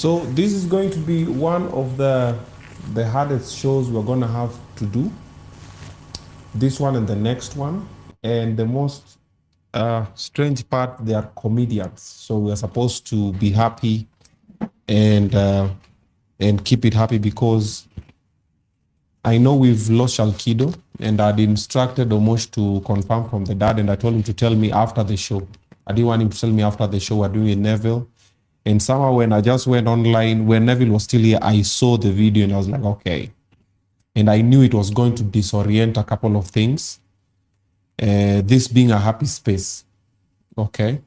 So this is going to be one of the hardest shows we're going to have to do. This one and the next one. And the most strange part, they are comedians. So we are supposed to be happy and keep it happy because I know we've lost Shalkido, and I'd instructed Omosh to confirm from the dad, and I told him to tell me after the show. I didn't want him to tell me after the show we're doing it Neville. And somehow when I just went online, when Neville was still here, I saw the video and I was like, okay. And I knew it was going to disorient a couple of things. This being a happy space, okay?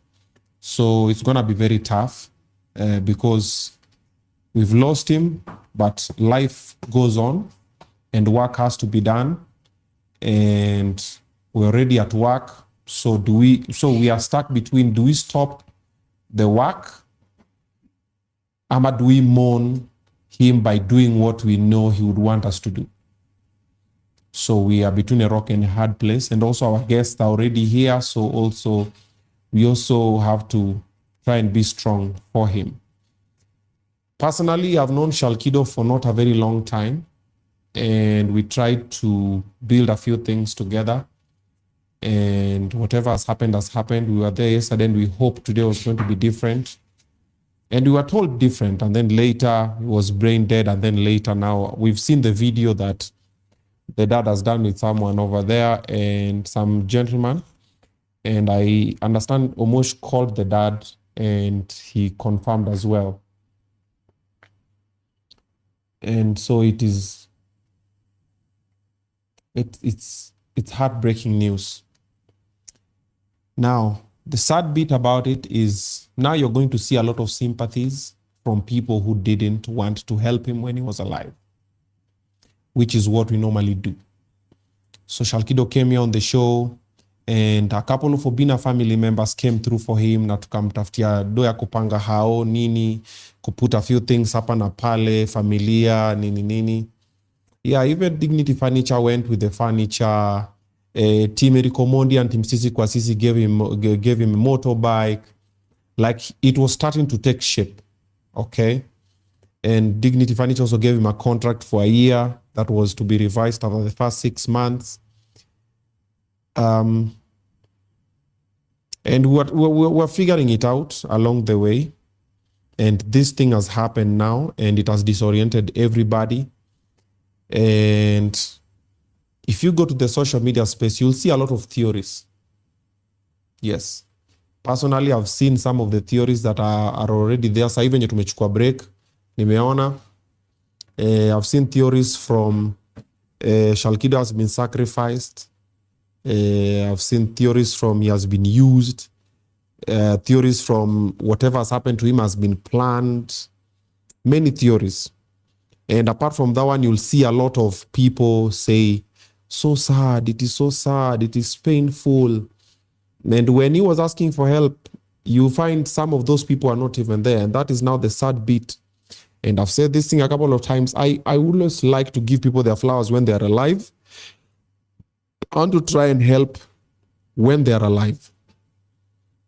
So it's going to be very tough because we've lost him, but life goes on and work has to be done. And we're already at work. So we are stuck between, do we stop the work? Or do we mourn him by doing what we know he would want us to do? So we are between a rock and a hard place. And also our guests are already here. So we also have to try and be strong for him. Personally, I've known Shalkido for not a very long time. And we tried to build a few things together. And whatever has happened has happened. We were there yesterday and we hoped today was going to be different. And we were told different, and then later it was brain dead, and then later now we've seen the video that the dad has done with someone over there and some gentleman. And I understand Omosh called the dad and he confirmed as well. And so it's heartbreaking news. Now, the sad bit about it is now you're going to see a lot of sympathies from people who didn't want to help him when he was alive, which is what we normally do. So Shalkido came here on the show and a couple of Obina family members came through for him na tukamtafutia do ya kupanga hao nini, kuputa a few things hapa na pale, familia, nini. Yeah, even Dignity Furniture went with the furniture. Team Erikomondi and Team Sisi Kwasisi gave him a motorbike. Like it was starting to take shape, okay? And Dignity Furniture also gave him a contract for a year that was to be revised after the first 6 months. And we're figuring it out along the way. And this thing has happened now and it has disoriented everybody. And if you go to the social media space, you'll see a lot of theories. Yes. Personally, I've seen some of the theories that are already there. So even tumechukua break, nimeona. I've seen theories from Shalkido has been sacrificed. I've seen theories from he has been used. Theories from whatever has happened to him has been planned. Many theories. And apart from that one, you'll see a lot of people say, so sad, it is so sad, it is painful. And when he was asking for help, you find some of those people are not even there. And that is now the sad bit. And I've said this thing a couple of times. I always like to give people their flowers when they are alive. I want to try and help when they are alive.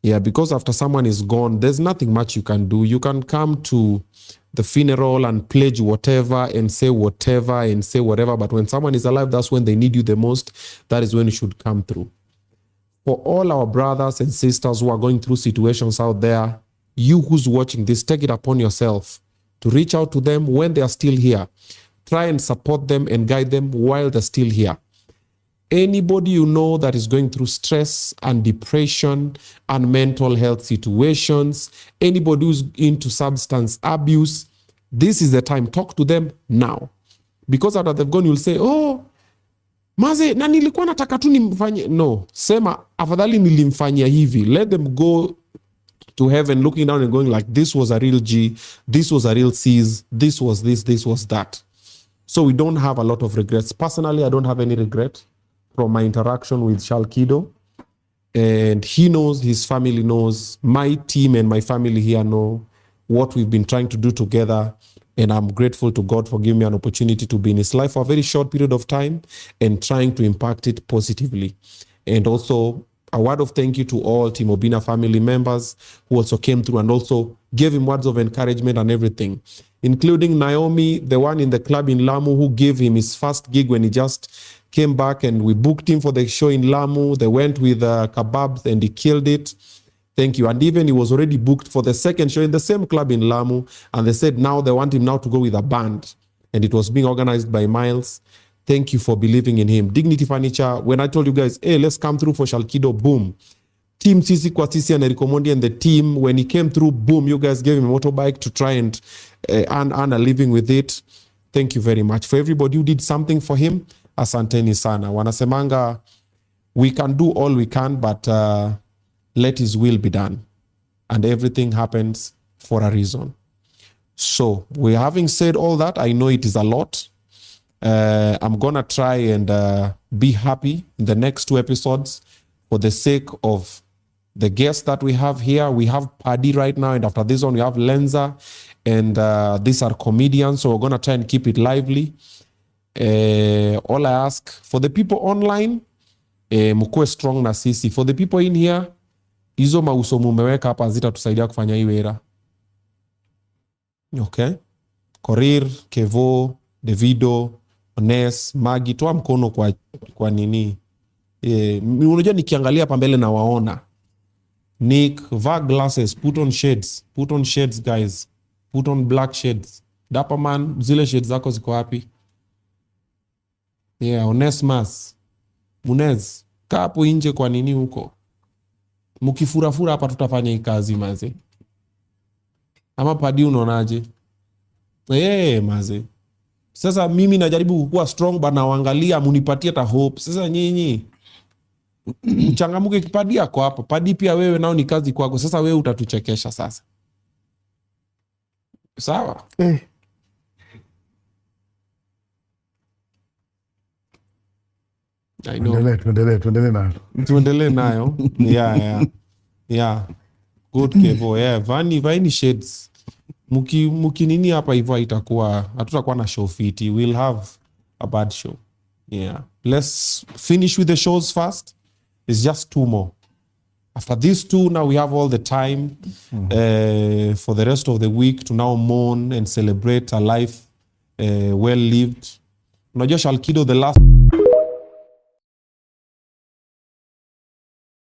Yeah, because after someone is gone, there's nothing much you can do. You can come to the funeral and pledge whatever and say whatever and say whatever. But when someone is alive, that's when they need you the most. That is when you should come through. For all our brothers and sisters who are going through situations out there, you who's watching this, take it upon yourself to reach out to them when they are still here. Try and support them and guide them while they're still here. Anybody you know that is going through stress and depression and mental health situations, anybody who's into substance abuse, this is the time. Talk to them now. Because after they've gone, you'll say, oh, maze, na nilikuwa nataka tu nimfanyie. No, sema, afadhali nilimfanyia hivi. Let them go to heaven looking down and going like, this was a real G, this was a real C's, this was this, this was that. So we don't have a lot of regrets. Personally, I don't have any regret from my interaction with Shalkido. And he knows, his family knows, my team and my family here know what we've been trying to do together. And I'm grateful to God for giving me an opportunity to be in his life for a very short period of time and trying to impact it positively. And also, a word of thank you to all Team Obina family members who also came through and also gave him words of encouragement and everything, including Naomi, the one in the club in Lamu who gave him his first gig when he just came back, and we booked him for the show in Lamu. They went with kebabs and he killed it. Thank you. And even he was already booked for the second show in the same club in Lamu, and they said now they want him now to go with a band, and it was being organized by Miles. Thank you for believing in him. Dignity Furniture, when I told you guys, hey, let's come through for Shalkido, boom. Team Sisi kwa Sisi and Erico Mondi and the team, when he came through, boom, you guys gave him a motorbike to try and earn a living with it. Thank you very much. For everybody who did something for him, asanteni sana. Wanasemanga, we can do all we can, but let his will be done. And everything happens for a reason. So, having said all that, I know it is a lot. I'm going to try and be happy in the next 2 episodes for the sake of the guests that we have here. We have Paddy right now, and after this one, we have Lenza, and these are comedians, so we're going to try and keep it lively. All I ask, for the people online, mkuwe strong na sisi. For the people in here, hizo mauso mumeweka hapa zitatusaidia kufanya hii wera. Okay? Korir, Kevo, Davido, Ones, Magi, toa mkono kwa nini. Unajua nikiangalia hapa mbele na waona. Nick, vaa glasses, put on shades. Put on shades, guys. Put on black shades. Dapper man, zile shades zako ziko wapi? Yeah, Onesmas. Munez, kaa hapo nje kwa nini huko? Mukifurafura hapa tutafanya hii kazi maze. Ama Paddy unaonaje? Maze. Sasa mimi najaribu kukua strong, but nawaangalia munipatie ta hope. Sasa nyinyi mchangamuke Paddy yako hapo. Paddy pia wewe nao ni kazi kwako. Sasa wewe utatuchekesha sasa. Sawa? I know. Tuendelee nayo. Yeah. Good Kevo. Yeah, vani shades. Muki nini hapa hivyo hatutakuwa na show fiti. We'll have a bad show. Yeah. Let's finish with the shows first. It's just 2 more. After these 2, now we have all the time for the rest of the week to now mourn and celebrate a life well lived. Unajua Shalkido, the last